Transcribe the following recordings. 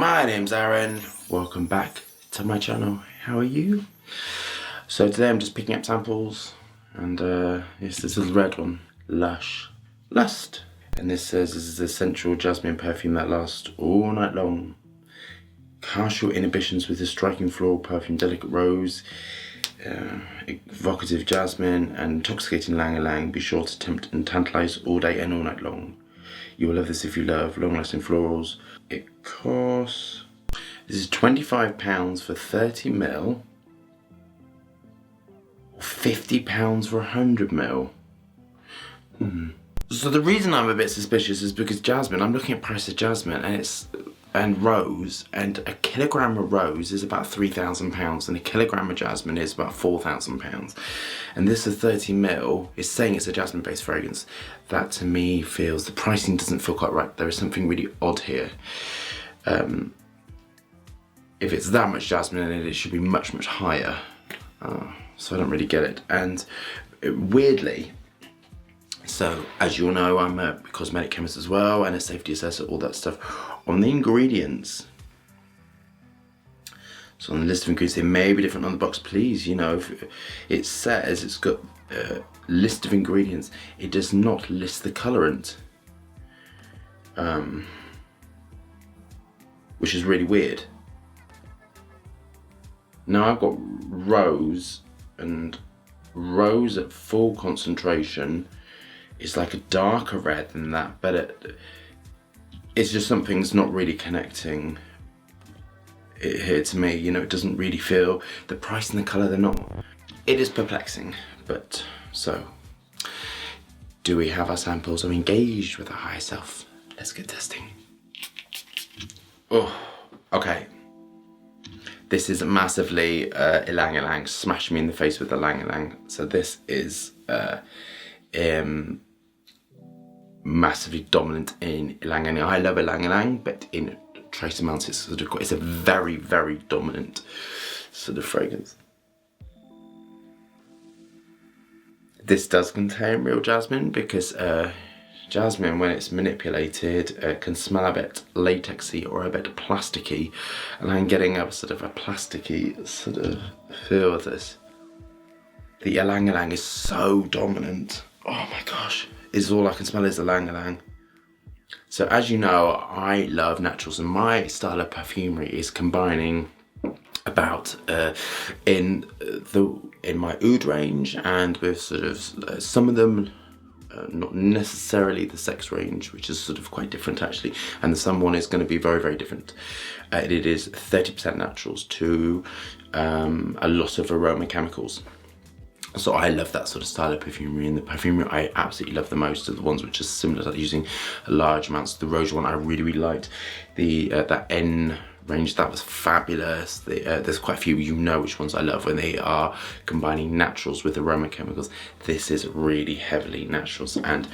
My name's Aaron. Welcome back to my channel. How are you? So today I'm just picking up samples, and yes, this is the red one, Lush Lust. And this says this is a sensual jasmine perfume that lasts all night long. Cast your inhibitions with a striking floral perfume, delicate rose, evocative jasmine, and intoxicating ylang-ylang. Be sure to tempt and tantalize all day and all night long. You will love this if you love long-lasting florals. It costs... This is £25 for 30ml, or £50 for 100ml. So the reason I'm a bit suspicious is because jasmine, I'm looking at price of jasmine, and rose, and a kilogram of rose is about £3,000, and a kilogram of jasmine is about £4,000. And this is 30ml, is saying it's a jasmine based fragrance. That to me feels, the pricing doesn't feel quite right. There is something really odd here. If it's that much jasmine in it, it should be much, much higher. So I don't really get it. And weirdly, so as you all know, I'm a cosmetic chemist as well, and a safety assessor, all that stuff. On the ingredients, so on the list of ingredients, they may be different on the box. Please, you know, if it says it's got a list of ingredients, it does not list the colorant, which is really weird. Now I've got rose, and rose at full concentration is like a darker red than that, but it's just something's not really connecting it here to me. You know, it doesn't really feel, the price and the colour, they're not. It is perplexing, but so, do we have our samples? I'm engaged with our higher self. Let's get testing. Oh, okay. This is massively ylang-ylang, smash me in the face with the ylang-ylang. So this is massively dominant in ylang-ylang. I love ylang-ylang, but in trace amounts it's sort of, it's a very, very dominant sort of fragrance. This does contain real jasmine, because jasmine, when it's manipulated, can smell a bit latexy or a bit plasticky, and I'm getting a sort of a plasticky sort of feel with this. The ylang-ylang is so dominant. Oh my gosh. Is all I can smell is the ylang-ylang. So as you know, I love naturals, and my style of perfumery is combining about in my oud range, and with sort of some of them not necessarily the sex range, which is sort of quite different actually, and the sun one is going to be very, very different. It is 30% naturals to a lot of aroma chemicals. So I love that sort of style of perfumery, and the perfumery I absolutely love the most are the ones which are similar to using large amounts. The rose one I really, really liked. The that N range, that was fabulous. There's quite a few, you know which ones I love when they are combining naturals with aroma chemicals. This is really heavily naturals, and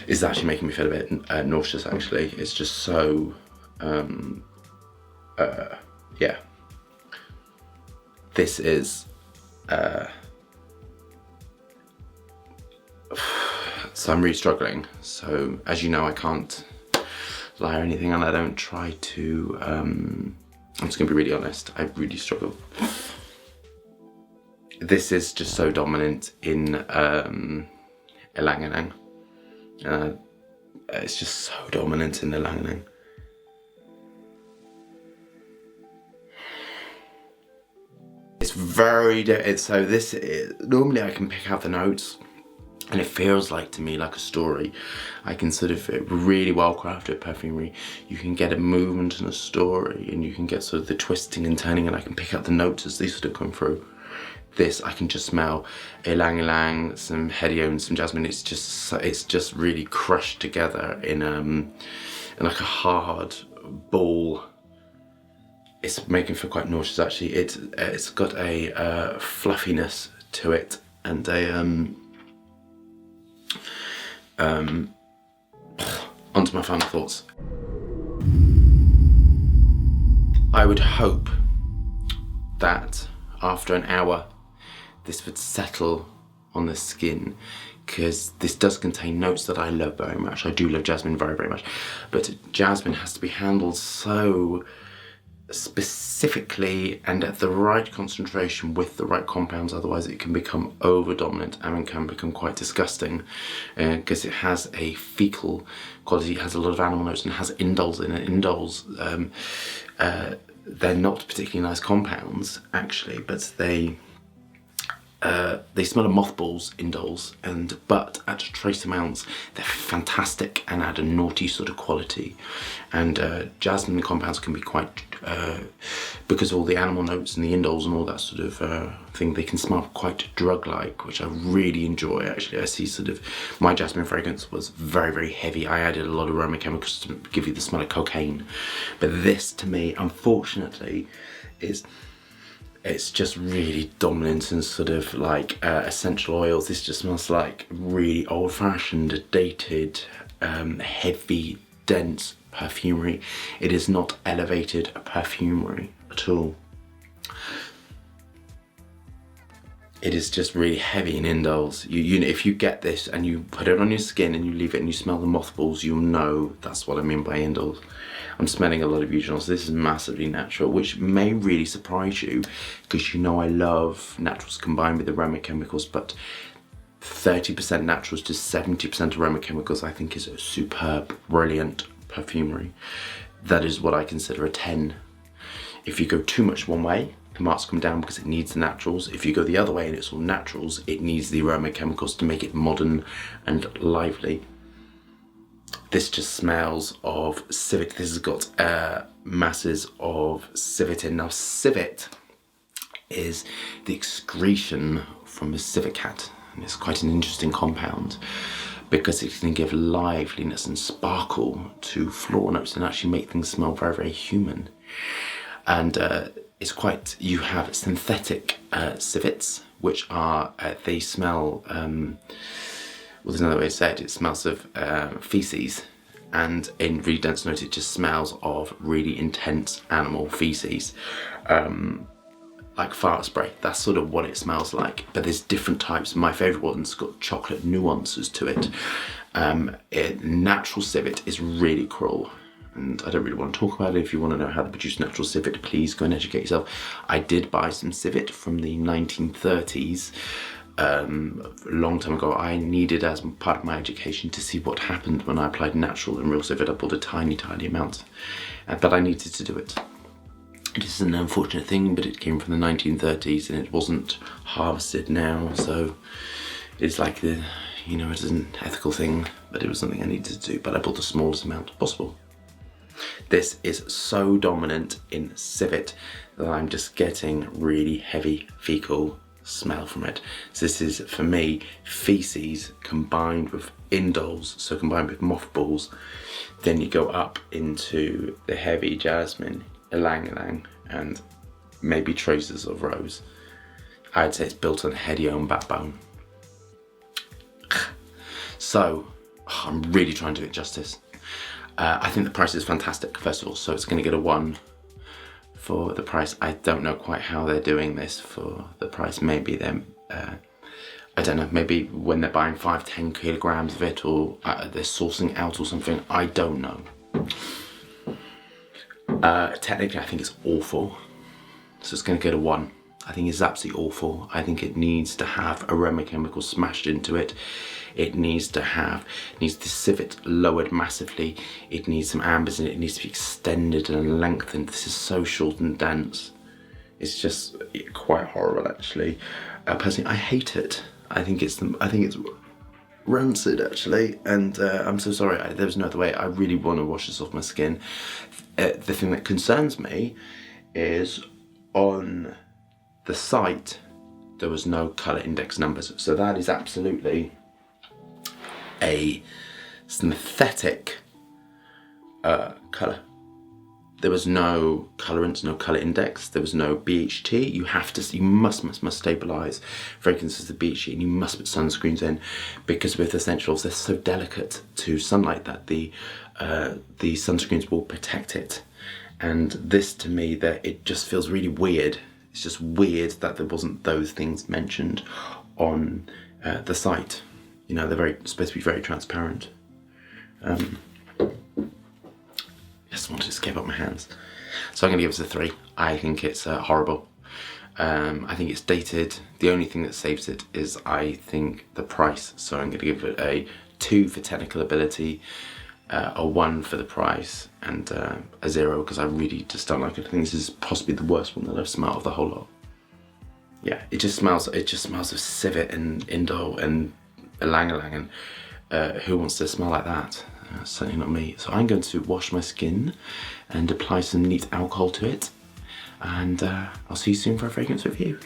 is actually making me feel a bit nauseous actually. It's just so, yeah. This is, so I'm really struggling. So as you know, I can't lie or anything, and I don't try to, I'm just gonna be really honest, I really struggle. This is just so dominant in ylang-ylang. It's just so dominant in ylang-ylang. It's very, so this is, normally I can pick out the notes, and it feels like to me like a story. I can sort of, really well crafted perfumery, you can get a movement and a story, and you can get sort of the twisting and turning, and I can pick out the notes as they sort of come through. This, I can just smell ylang-ylang, some headione, some jasmine. It's just really crushed together in like a hard ball. It's making me feel quite nauseous actually. It's got a fluffiness to it, and a onto my final thoughts. I would hope that after an hour this would settle on the skin, because this does contain notes that I love very much. I do love jasmine very, very much, but jasmine has to be handled so specifically and at the right concentration with the right compounds, otherwise it can become over dominant and can become quite disgusting, because it has a fecal quality, it has a lot of animal notes and has indoles in it. Indoles, they're not particularly nice compounds actually, but they smell of mothballs, indoles, but at trace amounts they're fantastic and add a naughty sort of quality. And jasmine compounds can be quite, because of all the animal notes and the indoles and all that sort of thing, they can smell quite drug-like, which I really enjoy actually. I see sort of, my jasmine fragrance was very, very heavy. I added a lot of aroma chemicals to give you the smell of cocaine. But this to me, unfortunately, it's just really dominant and sort of like essential oils. This just smells like really old-fashioned, dated, heavy, dense perfumery. It is not elevated perfumery at all. It is just really heavy in indoles. If you get this and you put it on your skin and you leave it and you smell the mothballs, you'll know that's what I mean by indoles. I'm smelling a lot of eugenol, so this is massively natural, which may really surprise you because you know I love naturals combined with aroma chemicals, but 30% naturals to 70% aroma chemicals I think is a superb, brilliant perfumery. That is what I consider a 10. If you go too much one way, the marks come down because it needs the naturals. If you go the other way and it's all naturals, it needs the aroma chemicals to make it modern and lively. This just smells of civet. This has got masses of civet in. Now civet is the excretion from a civet cat, and it's quite an interesting compound because it can give liveliness and sparkle to floral notes and actually make things smell very, very human. And it's quite, you have synthetic civets, which are, they smell, well, there's another way to say it, it smells of feces, and in really dense notes it just smells of really intense animal feces, like fart spray. That's sort of what it smells like, but there's different types. My favourite one's got chocolate nuances to it. Natural civet is really cruel, and I don't really want to talk about it. If you want to know how to produce natural civet, please go and educate yourself. I did buy some civet from the 1930s, a long time ago. I needed, as part of my education, to see what happened when I applied natural and real civet. I bought a tiny, tiny amount, but I needed to do it. It is an unfortunate thing, but it came from the 1930s and it wasn't harvested now, so it's like the, you know, it's an ethical thing, but it was something I needed to do, but I bought the smallest amount possible. This is so dominant in civet that I'm just getting really heavy fecal smell from it. So this is, for me, feces combined with indoles, so combined with mothballs. Then you go up into the heavy jasmine, ylang ylang, and maybe traces of rose. I'd say it's built on hedione backbone. So, I'm really trying to do it justice. I think the price is fantastic, first of all, so it's going to get a 1 for the price. I don't know quite how they're doing this for the price. Maybe they're, I don't know, maybe when they're buying 5-10 kilograms of it, or they're sourcing out or something, I don't know. Technically I think it's awful, so it's going to get a 1. I think it's absolutely awful. I think it needs to have aroma chemicals smashed into it. It needs to have, the civet lowered massively. It needs some ambers in it. It needs to be extended and lengthened. This is so short and dense. It's just quite horrible, actually. Personally, I hate it. I think it's rancid, actually, and I'm so sorry. There's no other way. I really want to wash this off my skin. The thing that concerns me is on the site there was no colour index numbers, so that is absolutely a synthetic colour. There was no colorants, no colour index, there was no BHT. You must stabilise fragrances with BHT, and you must put sunscreens in, because with essentials they're so delicate to sunlight that the sunscreens will protect it. And this, to me, that it just feels really weird. It's just weird that there wasn't those things mentioned on the site. You know, they're supposed to be very transparent. just want to escape out my hands. So I'm going to give it a 3. I think it's horrible. I think it's dated. The only thing that saves it is, I think, the price. So I'm going to give it a 2 for technical ability, a 1 for the price, and a 0 because I really just don't like it. I think this is possibly the worst one that I've smelled of the whole lot. Yeah, it just smells of civet and indole and ylang-ylang, and who wants to smell like that? Certainly not me. So I'm going to wash my skin and apply some neat alcohol to it, and I'll see you soon for a fragrance review.